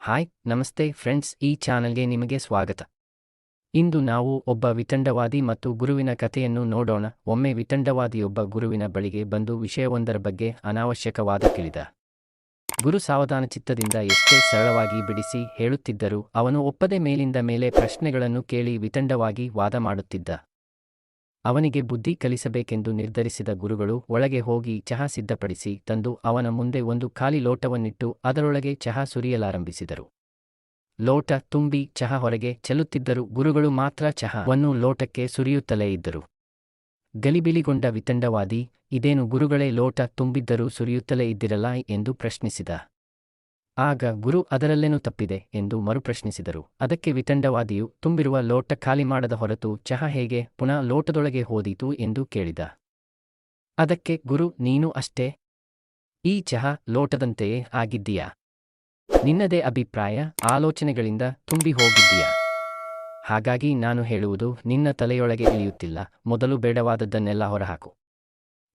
Hi ನಮಸ್ತೆ friends, ಈ ಚಾನಲ್ಗೆ ನಿಮಗೆ ಸ್ವಾಗತ. ಇಂದು ನಾವು ಒಬ್ಬ ವಿತಂಡವಾದಿ ಮತ್ತು ಗುರುವಿನ ಕಥೆಯನ್ನು ನೋಡೋಣ. ಒಮ್ಮೆ ವಿತಂಡವಾದಿಯೊಬ್ಬ ಗುರುವಿನ ಬಳಿಗೆ ಬಂದು ವಿಷಯವೊಂದರ ಬಗ್ಗೆ ಅನಾವಶ್ಯಕವಾದ ಕೇಳಿದ. ಗುರು ಸಾವಧಾನಚಿತ್ತದಿಂದ ಎಷ್ಟೇ ಸರಳವಾಗಿ ಬಿಡಿಸಿ ಹೇಳುತ್ತಿದ್ದರೂ ಅವನು ಒಪ್ಪದೆ ಮೇಲಿಂದ ಮೇಲೆ ಪ್ರಶ್ನೆಗಳನ್ನು ಕೇಳಿ ವಿತಂಡವಾಗಿ ವಾದ ಮಾಡುತ್ತಿದ್ದ. ಅವನಿಗೆ ಬುದ್ಧಿ ಕಲಿಸಬೇಕೆಂದು ನಿರ್ಧರಿಸಿದ ಗುರುಗಳು ಒಳಗೆ ಹೋಗಿ ಚಹಾ ಸಿದ್ಧಪಡಿಸಿ ತಂದು ಅವನ ಮುಂದೆ ಒಂದು ಖಾಲಿ ಲೋಟವನ್ನಿಟ್ಟು ಅದರೊಳಗೆ ಚಹಾ ಸುರಿಯಲಾರಂಭಿಸಿದರು. ಲೋಟ ತುಂಬಿ ಚಹಾ ಹೊರಗೆ ಚೆಲ್ಲುತ್ತಿದ್ದರೂ ಗುರುಗಳು ಮಾತ್ರ ಚಹಾವನ್ನು ಲೋಟಕ್ಕೆ ಸುರಿಯುತ್ತಲೇ ಇದ್ದರು. ಗಲಿಬಿಲಿಗೊಂಡ ವಿತಂಡವಾದಿ, ಇದೇನು ಗುರುಗಳೇ, ಲೋಟ ತುಂಬಿದ್ದರೂ ಸುರಿಯುತ್ತಲೇ ಇದ್ದಿರಲ್ಲ ಎಂದು ಪ್ರಶ್ನಿಸಿದ. ಆಗ ಗುರು ಅದರಲ್ಲೇನೂ ತಪ್ಪಿದೆ ಎಂದು ಮರುಪ್ರಶ್ನಿಸಿದರು. ಅದಕ್ಕೆ ವಿತಂಡವಾದಿಯು, ತುಂಬಿರುವ ಲೋಟ ಖಾಲಿ ಮಾಡದ ಹೊರತು ಚಹಾ ಹೇಗೆ ಪುನಃ ಲೋಟದೊಳಗೆ ಹೋದೀತು ಎಂದು ಕೇಳಿದ. ಅದಕ್ಕೆ ಗುರು, ನೀನು ಅಷ್ಟೇ ಈ ಚಹಾ ಲೋಟದಂತೆಯೇ ಆಗಿದ್ದೀಯಾ? ನಿನ್ನದೇ ಅಭಿಪ್ರಾಯ, ಆಲೋಚನೆಗಳಿಂದ ತುಂಬಿ ಹೋಗಿದ್ದೀಯಾ? ಹಾಗಾಗಿ ನಾನು ಹೇಳುವುದು ನಿನ್ನ ತಲೆಯೊಳಗೆ ಇಳಿಯುತ್ತಿಲ್ಲ. ಮೊದಲು ಬೇಡವಾದದ್ದನ್ನೆಲ್ಲ ಹೊರಹಾಕು,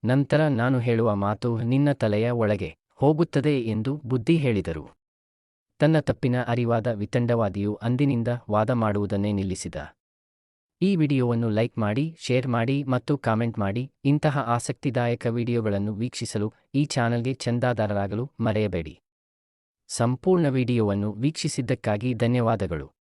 ನಂತರ ನಾನು ಹೇಳುವ ಮಾತು ನಿನ್ನ ತಲೆಯ ಒಳಗೆ ಹೋಗುತ್ತದೆ ಎಂದು ಬುದ್ಧಿ ಹೇಳಿದರು. ತನ್ನ ತಪ್ಪಿನ ಅರಿವಾದ ವಿತಂಡವಾದಿಯು ಅಂದಿನಿಂದ ವಾದ ಮಾಡುವುದನ್ನೇ ನಿಲ್ಲಿಸಿದ. ಈ ವಿಡಿಯೋವನ್ನು ಲೈಕ್ ಮಾಡಿ, ಶೇರ್ ಮಾಡಿ ಮತ್ತು ಕಾಮೆಂಟ್ ಮಾಡಿ. ಇಂತಹ ಆಸಕ್ತಿದಾಯಕ ವಿಡಿಯೋಗಳನ್ನು ವೀಕ್ಷಿಸಲು ಈ ಚಾನಲ್ಗೆ ಚಂದಾದಾರರಾಗಲು ಮರೆಯಬೇಡಿ. ಸಂಪೂರ್ಣ ವಿಡಿಯೋವನ್ನು ವೀಕ್ಷಿಸಿದ್ದಕ್ಕಾಗಿ ಧನ್ಯವಾದಗಳು.